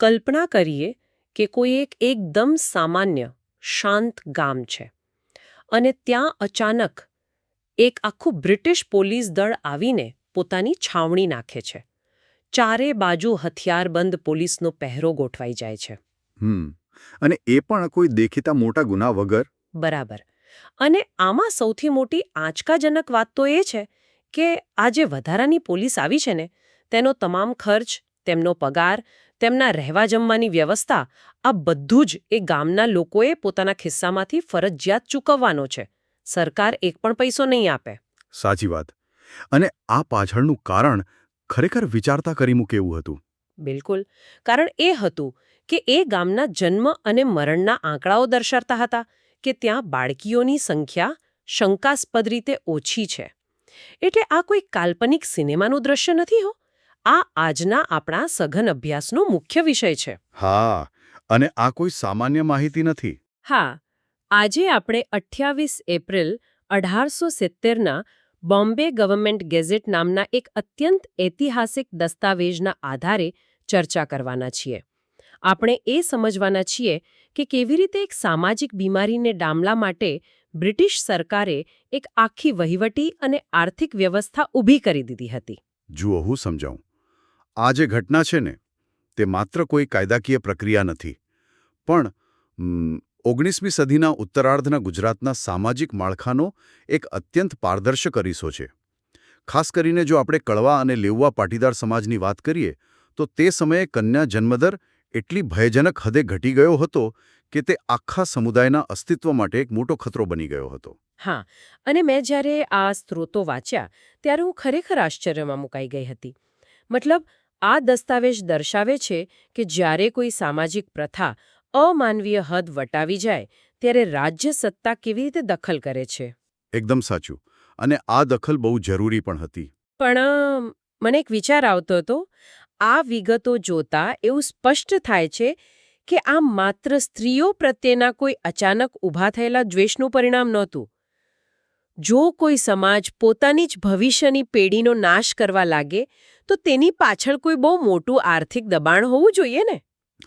કલ્પના કરીએ કે કોઈ એકદમ સામાન્ય શાંત ગામ છે અને ત્યાં અચાનક એક આખું બ્રિટિશ પોલીસ દળ આવીને પોતાની છાવણી નાખે છે. ચારે બાજુ હથિયારબંધ પોલીસનો પહેરો ગોઠવાઈ જાય છે. અને એ પણ કોઈ દેખીતા મોટા ગુના વગર. બરાબર. અને આમાં સૌથી મોટી આંચકાજનક વાત તો એ છે કે આ જે વધારાની પોલીસ આવી છે ને તેનો તમામ ખર્ચ, તેમનો પગાર, તેમના રહેવા જમવાની વ્યવસ્થા આ બધું જ એ ગામના લોકોએ પોતાના ખિસ્સામાંથી ફરજિયાત ચૂકવવાનો છે. સરકાર એક પણ પૈસો નહીં આપે. સાચી વાત. અને આ પાછળનું કારણ ખરેખર વિચારતા કરી મૂકે એવું હતું. બિલકુલ. કારણ એ હતું કે એ ગામના જન્મ અને મરણના આંકડાઓ દર્શાવતા હતા કે ત્યાં બાળકીઓની સંખ્યા શંકાસ્પદ રીતે ઓછી છે. એટલે આ કોઈ કાલ્પનિક સિનેમાનું દ્રશ્ય નથી હો. આ આજના આપણા સઘન અભ્યાસનો મુખ્ય વિષય છે. હા, અને આ કોઈ સામાન્ય માહિતી નથી. હા, આજે આપણે 28 એપ્રિલ 1870ના બોમ્બે ગવર્મેન્ટ ગેઝેટ નામના એક અત્યંત ઐતિહાસિક દસ્તાવેજના આધારે ચર્ચા કરવાના છીએ. આપણે એ સમજવાના છીએ કે કેવી રીતે એક સામાજિક બીમારીને ડામલા માટે બ્રિટિશ સરકારે એક આખી વહીવટી અને આર્થિક વ્યવસ્થા ઊભી કરી દીધી હતી. જુઓ, હું સમજાવું. આ જે ઘટના છે ને તે માત્ર કોઈ કાયદાકીય પ્રક્રિયા નથી, પણ 19મી સદીના ઉત્તરાર્ધના ગુજરાતના સામાજિક માળખાનો એક અત્યંત પારદર્શક અરીસો છે. ખાસ કરીને જો આપણે કળવા અને લેઉવા પાટીદાર સમાજની વાત કરીએ તો તે સમયે કન્યા જન્મદર એટલી ભયજનક હદે ઘટી ગયો હતો કે તે આખા સમુદાયના અસ્તિત્વ માટે એક મોટો ખતરો બની ગયો હતો. હા, અને મેં જ્યારે આ સ્ત્રોતો વાંચ્યા ત્યારે હું ખરેખર આશ્ચર્યમાં મુકાઈ ગઈ હતી. મતલબ, આ દસ્તાવેજ દર્શાવે છે કે જ્યારે કોઈ સામાજિક પ્રથા અમાનવીય હદ વટાવી જાય ત્યારે રાજ્ય સત્તા કેવી રીતે દખલ કરે છે. એકદમ સાચું. અને આ દખલ બહુ જરૂરી પણ હતી. પણ મને એક વિચાર આવતો હતો. આ વિગતો જોતા એવું સ્પષ્ટ થાય છે કે આ માત્ર સ્ત્રીઓ પ્રત્યેના કોઈ અચાનક ઊભા થયેલા દ્વેષનું પરિણામ નહોતું. જો કોઈ સમાજ પોતાની જ ભવિષ્યની પેઢીનો નાશ કરવા લાગે તો તેની પાછળ કોઈ બહુ મોટું આર્થિક દબાણ હોવું જોઈએ ને.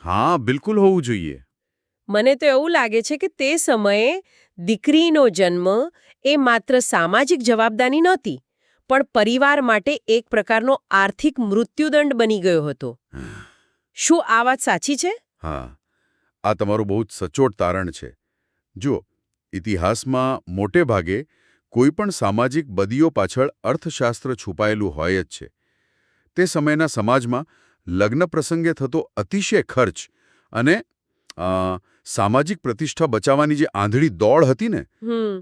હા, બિલકુલ હોવું જોઈએ. મને તો એવું લાગે છે કે તે સમયે દીકરીનો જન્મ એ માત્ર સામાજિક જવાબદારી નહોતી, પણ પરિવાર માટે એક પ્રકારનો આર્થિક મૃત્યુદંડ બની ગયો હતો. શું આ વાત સાચી છે? હા, આ તમારું બહુ જ સચોટ તારણ છે. જુઓ, ઇતિહાસમાં મોટે ભાગે કોઈપણ સામાજિક બદીઓ પાછળ અર્થશાસ્ત્ર છુપાયેલું હોય જ છે. તે સમયના સમાજમાં લગ્ન પ્રસંગે થતો અતિશય ખર્ચ અને સામાજિક પ્રતિષ્ઠા બચાવવાની જે આંધળી દોડ હતી ને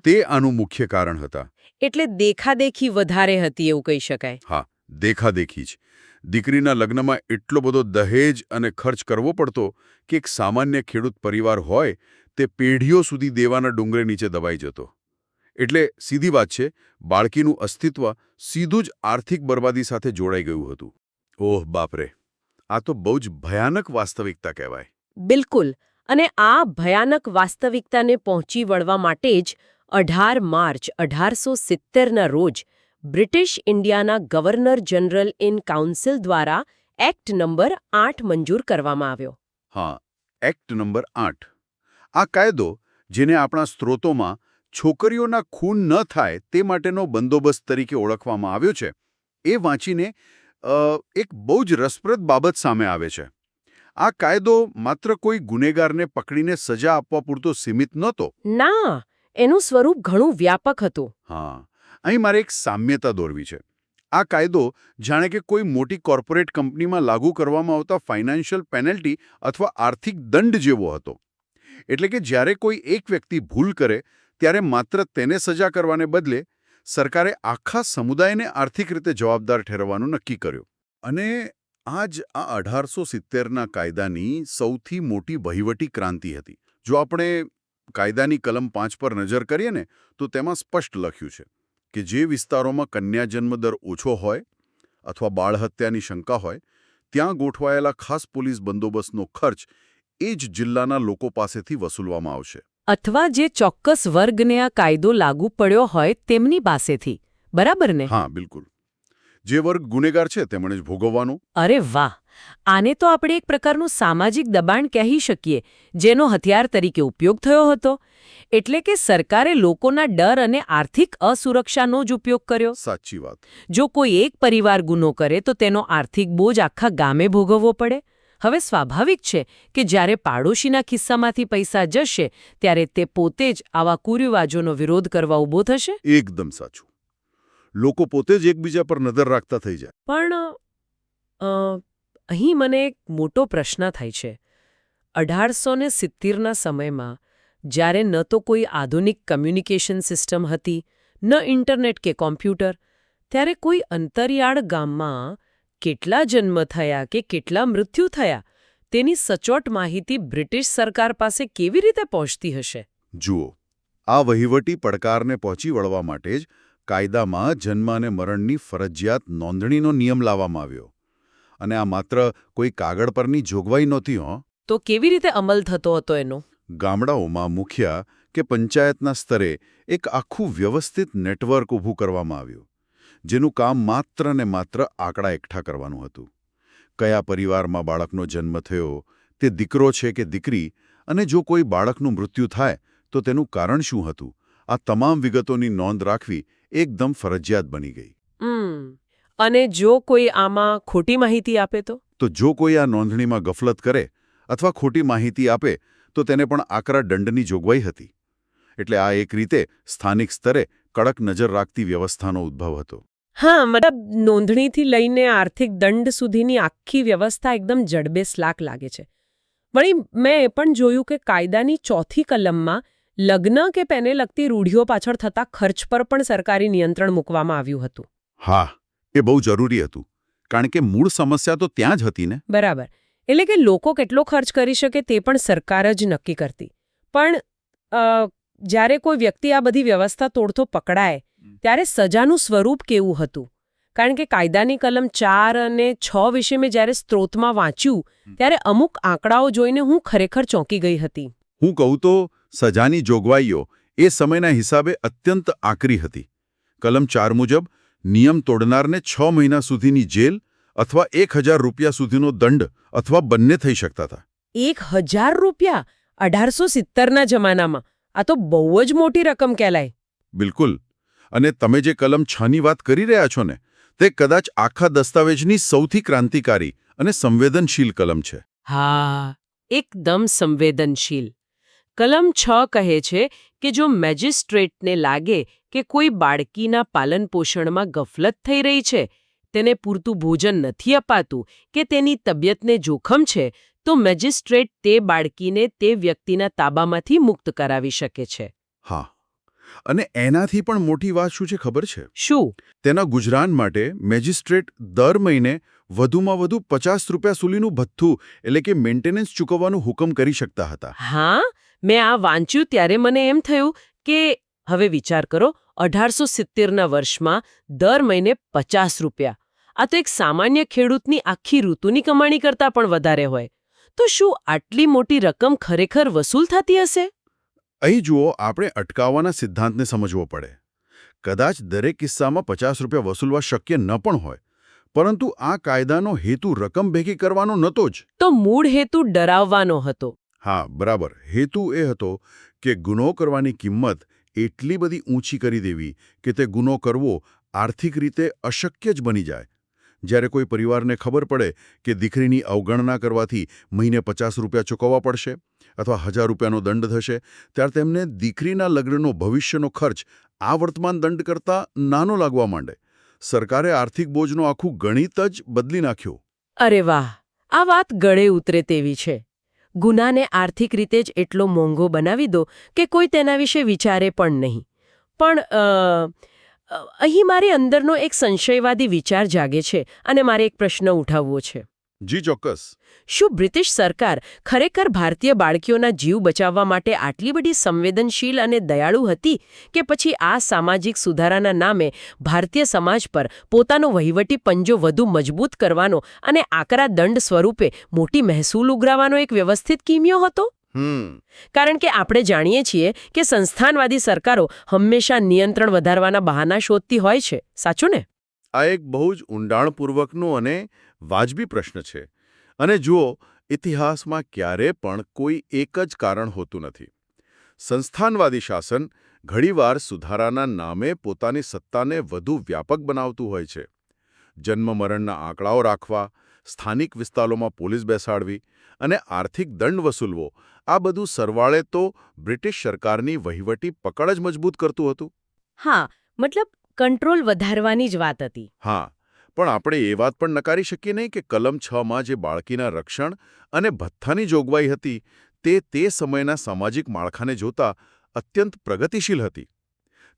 તે આનું મુખ્ય કારણ હતા. એટલે દેખાદેખી વધારે હતી એવું કહી શકાય. હા, દેખાદેખી જ. દીકરીના લગ્નમાં એટલો બધો દહેજ અને ખર્ચ કરવો પડતો કે એક સામાન્ય ખેડૂત પરિવાર હોય તે પેઢીઓ સુધી દેવાના ડુંગરે નીચે દબાઈ જતો. એટલે સીધી વાત છે, બાળકીનું અસ્તિત્વ સીધું જ આર્થિક બરબાદી સાથે જોડાઈ ગયું હતું. ઓહ બાપરે, આ તો બહુ જ ભયાનક વાસ્તવિકતા કહેવાય. બિલકુલ. અને આ ભયાનક વાસ્તવિકતાને પહોંચી વળવા માટે જ 18 માર્ચ 1870ના રોજ બ્રિટિશ ઇન્ડિયાના ગવર્નર જનરલ ઇન કાઉન્સિલ દ્વારા એક્ટ નંબર 8 મંજૂર કરવામાં આવ્યો. હા, એક્ટ નંબર 8. આ કાયદો, જેને આપણા સ્ત્રોતોમાં છોકરીઓના ખૂન ન થાય તે માટેનો બંદોબસ્ત તરીકે ઓળખવામાં આવ્યો છે, એ વાંચીને એક બહુ જ રસપ્રદ બાબત સામે આવે છે. આ કાયદો માત્ર કોઈ ગુનેગારને પકડીને સજા આપવા પૂરતો સીમિત નહોતો. ના, એનું સ્વરૂપ ઘણું વ્યાપક હતું. હા, અહીં મારે એક સામ્યતા દોરવી છે. આ કાયદો જાણે કે કોઈ મોટી કોર્પોરેટ કંપનીમાં લાગુ કરવામાં આવતા ફાઇનાન્શિયલ પેનલ્ટી અથવા આર્થિક દંડ જેવો હતો. એટલે કે જ્યારે કોઈ એક વ્યક્તિ ભૂલ કરે ત્યારે માત્ર તેને સજા કરવાને બદલે સરકારે આખા સમુદાયને આર્થિક રીતે જવાબદાર ઠેરવવાનું નક્કી કર્યું. અને આ જ આ 1870ના કાયદાની સૌથી મોટી વહીવટી ક્રાંતિ હતી. જો આપણે કાયદાની કલમ 5 પર નજર કરીએ ને તો તેમાં સ્પષ્ટ લખ્યું છે કે જે વિસ્તારોમાં કન્યા જન્મદર ઓછો હોય અથવા બાળહત્યાની શંકા હોય ત્યાં ગોઠવાયેલા ખાસ પોલીસ બંદોબસ્તનો ખર્ચ એ જ જિલ્લાના લોકો પાસેથી વસૂલવામાં આવશે. અથવા જે ચોક્કસ વર્ગને આ કાયદો લાગુ પડ્યો હોય તેમની પાસેથી. બરાબર ને? હા, બિલકુલ. જે વર્ગ ગુનેગાર છે તેમણે જ ભોગવવાનું. અરે વાહ! આને તો આપણે એક પ્રકારનું સામાજિક દબાણ કહી શકીએ, જેનો હથિયાર તરીકે ઉપયોગ થયો હતો. એટલે કે સરકારે લોકોના ડર અને આર્થિક અસુરક્ષાનો જ ઉપયોગ કર્યો. સાચી વાત. જો કોઈ એક પરિવાર ગુનો કરે તો તેનો આર્થિક બોજ આખા ગામે ભોગવવો પડે. હવે સ્વાભાવિક છે કે જ્યારે પાડોશીના ખિસ્સામાંથી પૈસા જશે ત્યારે તે પોતે જ આવા કુરિવાજોનો વિરોધ કરવા ઊભો થશે. એકદમ સાચું. લોકો પોતે જ એકબીજા પર નજર રાખતા થઈ જાય. પણ અહીં મને એક મોટો પ્રશ્ન થાય છે. 1870ના સમયમાં જ્યારે ન તો કોઈ આધુનિક કમ્યુનિકેશન સિસ્ટમ હતી, ન ઇન્ટરનેટ કે કોમ્પ્યુટર, ત્યારે કોઈ અંતરિયાળ ગામમાં કેટલા જન્મ થયા કે કેટલા મૃત્યુ થયા તેની સચોટ માહિતી બ્રિટિશ સરકાર પાસે કેવી રીતે પહોંચતી હશે? જુઓ, આ વહીવટી પડકારને પહોંચી વળવા માટે જ કાયદામાં જન્મ અને મરણની ફરજિયાત નોંધણીનો નિયમ લાવવામાં આવ્યો. અને આ માત્ર કોઈ કાગળ પરની જોગવાઈ નહોતી. તો કેવી રીતે અમલ થતો હતો એનો? ગામડાઓમાં મુખિયા કે પંચાયતના સ્તરે એક આખું વ્યવસ્થિત નેટવર્ક ઊભું કરવામાં આવ્યું, જેનું કામ માત્ર ને માત્ર આંકડા એકઠા કરવાનું હતું. કયા પરિવારમાં બાળકનો જન્મ થયો, તે દીકરો છે કે દીકરી, અને જો કોઈ બાળકનું મૃત્યુ થાય તો તેનું કારણ શું હતું, આ તમામ વિગતોની નોંધ રાખવી એકદમ ફરજિયાત બની ગઈ. અને જો કોઈ આમાં ખોટી માહિતી આપે તો? તો જો કોઈ આ નોંધણીમાં ગફલત કરે અથવા ખોટી માહિતી આપે તો તેને પણ આકરા દંડની જોગવાઈ હતી. એટલે આ એક રીતે સ્થાનિક સ્તરે કડક નજર રાખતી વ્યવસ્થાનો ઉદ્ભવ હતો. હા, મતલબ નોંધણીથી લઈને આર્થિક દંડ સુધીની આખી વ્યવસ્થા એકદમ જડબેસલાક લાગે છે. વળી મેં એ પણ જોયું કે કાયદાની 4th કલમમાં લગ્ન કે તેને લગતી રૂઢિઓ પાછળ થતા ખર્ચ પર પણ સરકારી નિયંત્રણ મૂકવામાં આવ્યું હતું. હા, એ બહુ જરૂરી હતું, કારણ કે મૂળ સમસ્યા તો ત્યાં જ હતી ને. બરાબર. એટલે કે લોકો કેટલો ખર્ચ કરી શકે તે પણ સરકાર જ નક્કી કરતી. પણ જ્યારે કોઈ વ્યક્તિ આ બધી વ્યવસ્થા તોડતો પકડાય ત્યારે સજાનું સ્વરૂપ કેવું હતું? કારણ કે કાયદાની કલમ 4 અને 6 વિશે મેં જ્યારે સ્ત્રોતમાં વાંચ્યું ત્યારે અમુક આંકડાઓ જોઈને હું ખરેખર ચોંકી ગઈ હતી. હું કહું તો સજાની જોગવાઈઓ એ સમયના હિસાબે અત્યંત આકરી હતી. કલમ 4 મુજબ નિયમ તોડનારને 6 મહિના સુધીની જેલ અથવા 1000 રૂપિયા સુધીનો દંડ અથવા બંને થઈ શકતા હતા. 1000 રૂપિયા 1870ના જમાનામાં? આ તો બહુ જ મોટી રકમ કહેલાય. બિલકુલ. અને તમે જે કલમ 6ની વાત કરી રહ્યા છો ને, તે કદાચ આખા દસ્તાવેજની સૌથી ક્રાંતિકારી અને સંવેદનશીલ કલમ છે. હા, એકદમ સંવેદનશીલ. કલમ 6 કહે છે કે જો મેજિસ્ટ્રેટને લાગે કે કોઈ બાળકીના પાલનપોષણમાં ગફલત થઈ રહી છે, તેને પૂરતું ભોજન નથી અપાતું કે તેની તબિયતને જોખમ છે, તો મેજિસ્ટ્રેટ તે બાળકીને તે વ્યક્તિના તાબામાંથી મુક્ત કરાવી શકે છે. હા, અને એનાથી પણ મોટી વાત શું છે ખબર છે? શું? તેના ગુજરાન માટે મેજિસ્ટ્રેટ દર મહિને વધુમાં વધુ 50 રૂપિયા સુધીનું ભથ્થું એટલે કે મેન્ટેનન્સ ચૂકવવાનો હુકમ કરી શકતા હતા. હા, મેં આ વાંચ્યું ત્યારે મને એમ થયું કે હવે વિચાર કરો, 1870ના વર્ષમાં દર મહિને 50 રૂપિયા. આ તો એક સામાન્ય ખેડૂતની આખી ઋતુની કમાણી કરતાં પણ વધારે હોય. તો શું આટલી મોટી રકમ ખરેખર વસૂલ થતી હશે? અહીં જુઓ, આપણે અટકાવવાના સિદ્ધાંતને સમજવો પડે. કદાચ દરેક કિસ્સામાં 50 રૂપિયા વસૂલવા શક્ય ન પણ હોય, પરંતુ આ કાયદાનો હેતુ રકમ ભેગી કરવાનો નહોતો જ. તો મૂળ હેતુ ડરાવવાનો હતો. હા, બરાબર. હેતુ એ હતો કે ગુનો કરવાની કિંમત એટલી બધી ઊંચી કરી દેવી કે તે ગુનો કરવો આર્થિક રીતે અશક્ય જ બની જાય. જ્યારે કોઈ પરિવારને ખબર પડે કે દીકરીની અવગણના કરવાથી મહિને 50 રૂપિયા ચૂકવવા પડશે અથવા 1000 રૂપિયાનો દંડ થશે, ત્યારે તેમને દીકરીના લગ્નનો ભવિષ્યનો ખર્ચ આ વર્તમાન દંડ કરતાં નાનો લાગવા માંડે. સરકારે આર્થિક બોજનો આખું ગણિત જ બદલી નાખ્યું. અરે વાહ! આ વાત ગળે ઉતરે તેવી છે. ગુનાને આર્થિક રીતે જ એટલો મોંઘો બનાવી દો કે કોઈ તેના વિશે વિચારે પણ નહીં. પણ અહીં મારી અંદરનો એક સંશયવાદી વિચાર જાગે છે અને મારે એક પ્રશ્ન ઉઠાવવો છે. જી ચોક્કસ. શું બ્રિટિશ સરકાર ખરેખર ભારતીય બાળકીઓના જીવ બચાવવા માટે આટલી બધી સંવેદનશીલ અને દયાળુ હતી કે પછી આ સામાજિક સુધારાના નામે ભારતીય સમાજ પર પોતાનો વહીવટી પંજો વધુ મજબૂત કરવાનો અને આકરા દંડ સ્વરૂપે મોટી મહેસૂલ ઉઘરાવવાનો એક વ્યવસ્થિત કિમિયો હતો? કારણ કે આપણે જાણીએ છીએ કે સંસ્થાનવાદી સરકારો હંમેશા નિયંત્રણ વધારવાના બહાના શોધતી હોય છે. સાચું ને? આ એક બહુ જ ઊંડાણપૂર્વકનો અને વાજબી પ્રશ્ન છે. અને જુઓ, ઇતિહાસમાં ક્યારે પણ કોઈ એક જ કારણ હોતું નથી. સંસ્થાનવાદી શાસન ઘણીવાર સુધારાના નામે પોતાની સત્તાને વધુ વ્યાપક બનાવતું હોય છે. જન્મ-મરણના આંકડાઓ રાખવા, સ્થાનિક વિસ્તારોમાં પોલીસ બેસાડવી અને આર્થિક દંડ વસૂલવો, આ બધું સરવાળે તો બ્રિટિશ સરકારની વહીવટી પકડ જ મજબૂત કરતું હતું. હા, મતલબ કંટ્રોલ વધારવાની જ વાત હતી. હા, પણ આપણે એ વાત પણ નકારી શકીએ નહીં કે કલમ 6માં જે બાળકીના રક્ષણ અને ભથ્થાની જોગવાઈ હતી તે સમયના સામાજિક માળખાને જોતા અત્યંત પ્રગતિશીલ હતી.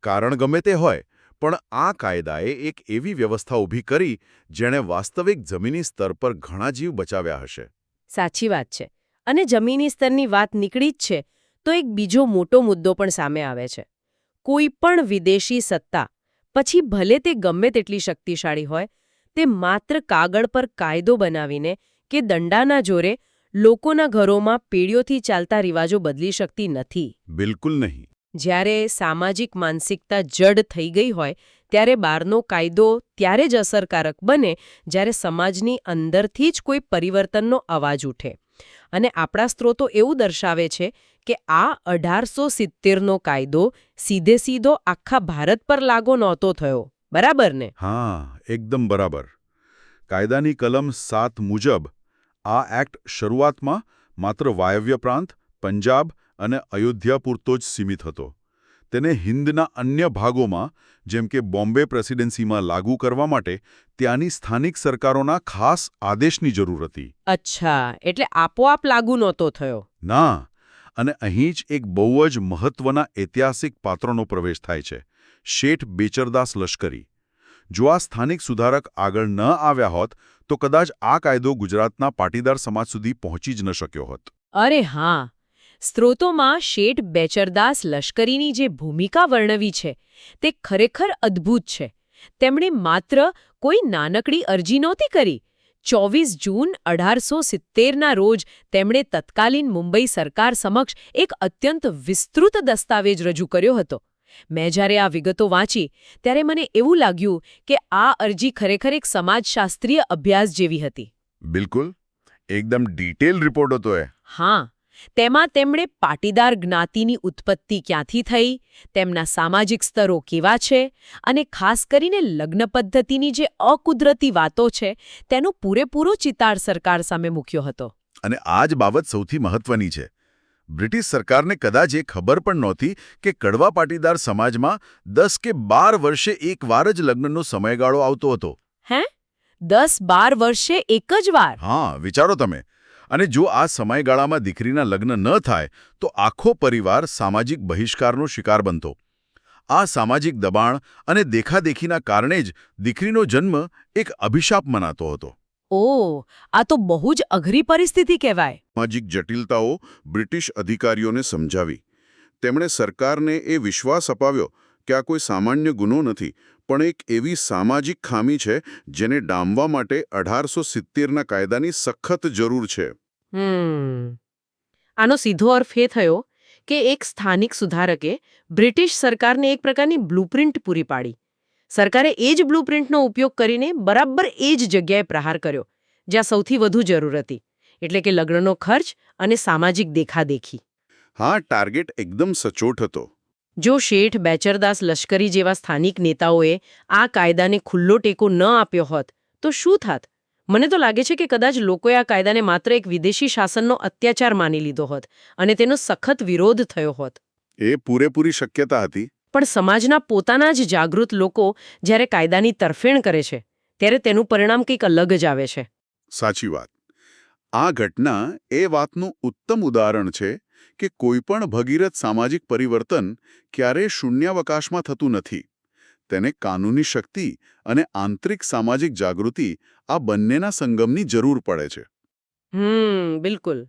કારણ ગમે તે હોય, પણ આ કાયદાએ એક એવી વ્યવસ્થા ઊભી કરી જેણે વાસ્તવિક જમીની સ્તર પર ઘણા જીવ બચાવ્યા હશે. સાચી વાત છે. અને જમીની સ્તરની વાત નીકળી જ છે તો એક બીજો મોટો મુદ્દો પણ સામે આવે છે. કોઈ પણ વિદેશી સત્તા, પછી ભલે તે ગમે તેટલી શક્તિશાળી હોય, તે માત્ર કાગળ પર કાયદો બનાવીને કે દંડાના જોરે લોકોના ઘરોમાં પેઢીઓથી ચાલતા રિવાજો બદલી શકતી નથી. બિલકુલ નહીં. જ્યારે સામાજિક માનસિકતા જડ થઈ ગઈ હોય ત્યારે બહારનો કાયદો ત્યારે જ અસરકારક બને જ્યારે સમાજની અંદરથી જ કોઈ પરિવર્તનનો અવાજ ઉઠે. અને આપણા સ્ત્રોતો એવું દર્શાવે છે કે આ 1870નો કાયદો સીધો આખા ભારત પર લાગુ નહોતો થયો. બરાબર ને? હા, એકદમ બરાબર. કાયદાની કલમ 7 મુજબ આ એક્ટ શરૂઆતમાં માત્ર વાયવ્ય પ્રાંત, પંજાબ અને અયોધ્યા પૂરતો જ સીમિત હતો. તેને હિન્દના અન્ય ભાગોમાં, જેમ કે બોમ્બે પ્રેસિડેન્સીમાં લાગુ કરવા માટે ત્યાંની સ્થાનિક સરકારોના ખાસ આદેશની જરૂર હતી. અચ્છા, એટલે આપોઆપ લાગુ નહોતો થયો. ના, અને અહીં જ એક બહુ જ મહત્વના ઐતિહાસિક પાત્રનો પ્રવેશ થાય છે, શેઠ બેચરદાસ લશ્કરી. જો આ સ્થાનિક સુધારક આગળ ન આવ્યા હોત તો કદાચ આ કાયદો ગુજરાતના પાટીદાર સમાજ સુધી પહોંચી જ ન શક્યો હોત. અરે હા, સ્ત્રોતોમાં શેઠ બેચરદાસ લશ્કરીની જે ભૂમિકા વર્ણવી છે તે ખરેખર અદ્ભુત છે. તેમણે માત્ર કોઈ નાનકડી અરજી નહોતી કરી. 24 જૂન 1870ના રોજ તેમણે તત્કાલીન મુંબઈ સરકાર સમક્ષ એક અત્યંત વિસ્તૃત દસ્તાવેજ રજૂ કર્યો હતો. મેં જ્યારે આ વિગતો વાંચી ત્યારે મને એવું લાગ્યું કે આ અરજી ખરેખર એક સમાજશાસ્ત્રીય અભ્યાસ જેવી હતી. બિલકુલ, એકદમ ડિટેલ રિપોર્ટ હતો એ. હા, તેમાં તેમણે પાટીદાર જ્ઞાતિની ઉત્પત્તિ ક્યાંથી થઈ, તેમના સામાજિક સ્તરો કેવા છે અને ખાસ કરીને લગ્ન પદ્ધતિની જે અકુદરતી વાતો છે તેનો પૂરેપૂરો ચિતાર સરકાર સામે મૂક્યો હતો. અને આ જ બાબત સૌથી મહત્વની છે. બ્રિટિશ સરકારને કદાચ એ ખબર પણ નહોતી કે કડવા પાટીદાર સમાજમાં 10 કે 12 વર્ષે એકવાર જ લગ્નનો સમયગાળો આવતો હતો. હે? 10-12 વર્ષે એક જ વાર? હા, વિચારો તમે. અને જો આ સમયગાળામાં દીકરીના લગ્ન ન થાય તો આખો પરિવાર સામાજિક બહિષ્કારનો શિકાર બનતો. આ સામાજિક દબાણ અને દેખાદેખીના કારણે જ દીકરીનો જન્મ એક અભિશાપ મનાતો હતો. ઓહ, આ તો બહુ જ અઘરી પરિસ્થિતિ કહેવાય. સામાજિક જટિલતાઓ બ્રિટિશ અધિકારીઓને સમજાવી. તેમણે સરકારને એ વિશ્વાસ અપાવ્યો કે આ કોઈ સામાન્ય ગુનો નથી, પણ એક એવી સામાજિક ખામી છે જેને ડામવા માટે 1870ના કાયદાની સખત જરૂર છે. આનો સીધો અર્થ એ થયો કે એક સ્થાનિક સુધારકે બ્રિટિશ સરકારને એક પ્રકારની બ્લુપ્રિન્ટ પૂરી પાડી. સરકારે એ જ બ્લુપ્રિન્ટનો ઉપયોગ કરીને બરાબર એ જ જગ્યાએ પ્રહાર કર્યો જ્યાં સૌથી વધુ જરૂર હતી, એટલે કે લગ્નનો ખર્ચ અને સામાજિક દેખાદેખી. હા, ટાર્ગેટ એકદમ સચોટ હતો. જો શેઠ બેચરદાસ લશ્કરી જેવા સ્થાનિક નેતાઓએ આ કાયદાને ખુલ્લો ટેકો ન આપ્યો હોત તો શું થાત? મને તો લાગે છે કે કદાચ લોકોએ આ કાયદાને માત્ર એક વિદેશી શાસનનો અત્યાચાર માની લીધો હોત અને તેનો સખત વિરોધ થયો હોત. એ પૂરેપૂરી શક્યતા હતી. પણ સમાજના પોતાના જ જાગૃત લોકો જ્યારે કાયદાની તરફેણ કરે છે ત્યારે તેનું પરિણામ કંઈક અલગ જ આવે છે. સાચી વાત. આ ઘટના એ વાતનું ઉત્તમ ઉદાહરણ છે કે કોઈપણ ભગીરથ સામાજિક પરિવર્તન ક્યારેય શૂન્યાવકાશમાં થતું નથી. તેને કાનૂની શક્તિ અને આંતરિક સામાજિક જાગૃતિ આ બંનેના સંગમની જરૂર પડે છે. બિલકુલ.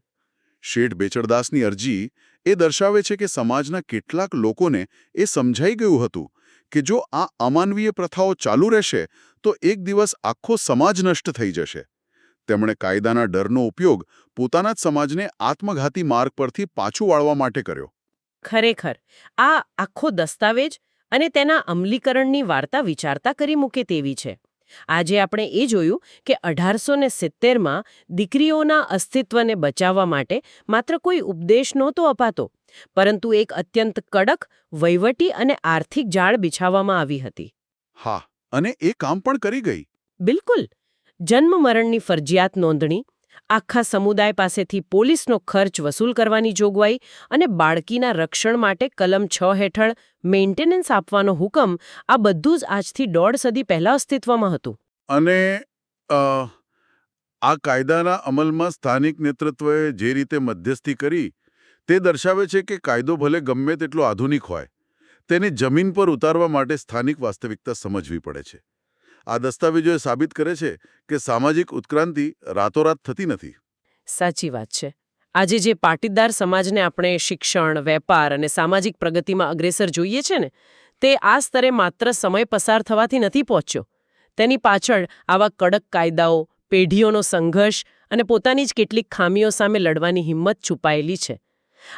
શેઠ બેચરદાસની અરજી એ દર્શાવે છે કે સમાજના કેટલાક લોકોને એ સમજાઈ ગયું હતું કે જો આ અમાનવીય પ્રથાઓ ચાલુ રહેશે તો એક દિવસ આખો સમાજ નષ્ટ થઈ જશે. તેમણે કાયદાના ડરનો ઉપયોગ પોતાના જ સમાજને આત્મઘાતી માર્ગ પરથી પાછું વાળવા માટે કર્યો. ખરેખર આ આખો દસ્તાવેજ અને તેના અમલીકરણની વાર્તા વિચારતા કરી મૂકે તેવી છે. આજે આપણે એ જોયું કે 1870માં દીકરીઓના અસ્તિત્વને બચાવવા માટે માત્ર કોઈ ઉપદેશ નહોતો અપાતો, પરંતુ એક અત્યંત કડક વહીવટી અને આર્થિક જાળ બિછાવવામાં આવી હતી. હા, અને એ કામ પણ કરી ગઈ. બિલકુલ. જન્મ મરણની ફરજિયાત નોંધણી, આખા સમુદાય પાસેથી પોલીસનો ખર્ચ વસૂલ કરવાની જોગવાઈ અને બાળકીના રક્ષણ માટે કલમ 6 હેઠળ મેન્ટેનન્સ આપવાનો હુકમ, આ બધું જ આજથી 1.5 સદી પહેલા અસ્તિત્વમાં હતું. અને આ કાયદાના અમલમાં સ્થાનિક નેતૃત્વએ જે રીતે મધ્યસ્થી કરી, તે દર્શાવે છે કે કાયદો ભલે ગમે તેટલો આધુનિક હોય, તેને જમીન પર ઉતારવા માટે સ્થાનિક વાસ્તવિકતા સમજવી પડે છે. આ દસ્તાવેજોએ સાબિત કરે છે કે સામાજિક ઉત્ક્રાંતિ રાતોરાત થતી નથી. સાચી વાત છે. આજે જે પાટીદાર સમાજને આપણે શિક્ષણ, વેપાર અને સામાજિક પ્રગતિમાં અગ્રેસર જોઈએ છે ને, તે આ સ્તરે માત્ર સમય પસાર થવાથી નથી પહોંચ્યો. તેની પાછળ આવા કડક કાયદાઓ, પેઢીઓનો સંઘર્ષ અને પોતાની જ કેટલીક ખામીઓ સામે લડવાની હિંમત છુપાયેલી છે.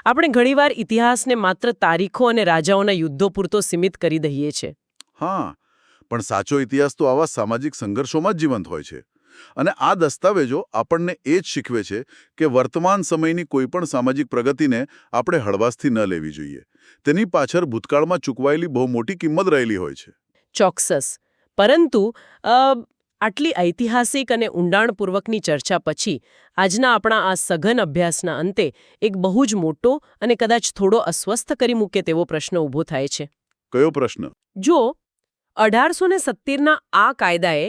આપણે ઘણીવાર ઇતિહાસને માત્ર તારીખો અને રાજાઓના યુદ્ધો પૂરતો સીમિત કરી દઈએ છીએ. હા, પણ સાચો ઇતિહાસ તો આવા સામાજિક સંઘર્ષોમાં જ જીવંત હોય છે. અને આ દસ્તાવેજો આપણને એ જ શીખવે છે કે વર્તમાન સમયની કોઈપણ સામાજિક પ્રગતિને આપણે હળવાશથી ન લેવી જોઈએ. તેની પાછળ ભૂતકાળમાં ચૂકવાયેલી બહુ મોટી કિંમત રહેલી હોય છે. ચોક્કસ. પરંતુ આટલી ઐતિહાસિક અને ઊંડાણપૂર્વકની ચર્ચા પછી આજના આપણા આ સઘન અભ્યાસના અંતે એક બહુ જ મોટો અને કદાચ થોડો અસ્વસ્થ કરી મૂકે તેવો પ્રશ્ન ઊભો થાય છે. કયો પ્રશ્ન? જો 1870ના આ કાયદાએ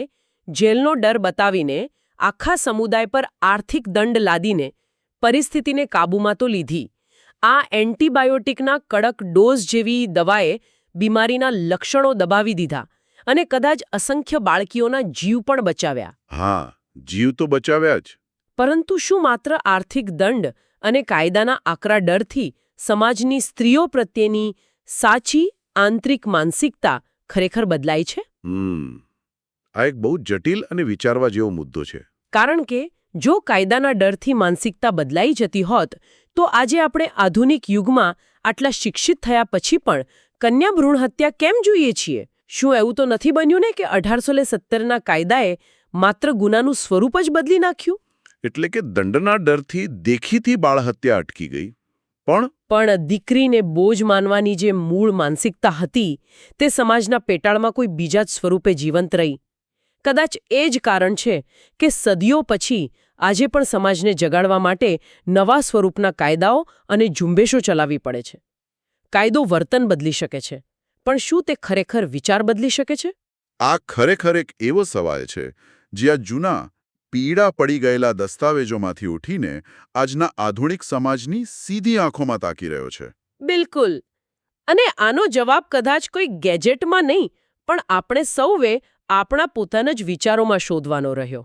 જેલનો ડર બતાવીને આખા સમુદાય પર આર્થિક દંડ લાદીને પરિસ્થિતિને કાબૂમાં તો લીધી, આ એન્ટીબાયોટિકના કડક ડોઝ જેવી દવાએ બીમારીના લક્ષણો દબાવી દીધા અને કદાચ અસંખ્ય બાળકીઓના જીવ પણ બચાવ્યા. હા, જીવ તો બચાવ્યા જ. પરંતુ શું માત્ર આર્થિક દંડ અને કાયદાના આકરા ડરથી સમાજની સ્ત્રીઓ પ્રત્યેની સાચી આંતરિક માનસિકતા ખરેખર બદલાઈ છે? આ એક બહુ જટિલ અને વિચારવા જેવો મુદ્દો છે. કારણ કે જો કાયદાના ડરથી માનસિકતા બદલાઈ જતી હોત, તો આજે આપણે આધુનિક યુગમાં આટલા શિક્ષિત થયા પછી પણ કન્યા ભ્રૂણ હત્યા કેમ જોઈએ છીએ? શું એવું તો નથી બન્યું ને કે 1870ના કાયદાએ માત્ર ગુનાનું સ્વરૂપ જ બદલી નાખ્યું? એટલે કે દંડના ડરથી દેખીતી બાળહત્યા અટકી ગઈ, પણ દીકરીને બોજ માનવાની જે મૂળ માનસિકતા હતી, તે સમાજના પેટાળમાં કોઈ બીજા જ સ્વરૂપે જીવંત રહી. કદાચ એ જ કારણ છે કે સદીઓ પછી આજે પણ સમાજને જગાડવા માટે નવા સ્વરૂપના કાયદાઓ અને ઝુંબેશો ચલાવવી પડે છે. કાયદો વર્તન બદલી શકે છે, પણ શું તે ખરેખર વિચાર બદલી શકે છે? આ ખરેખર એક એવો સવાલ છે જે આ જૂના પીડા પડી ગયેલા દસ્તાવેજોમાંથી ઉઠીને આજના આધુનિક સમાજની સીધી આંખોમાં તાકી રહ્યો છે. બિલકુલ. અને આનો જવાબ કદાચ કોઈ ગેજેટમાં નહીં, પણ આપણે સૌએ આપણા પોતાના જ વિચારોમાં શોધવાનો રહ્યો.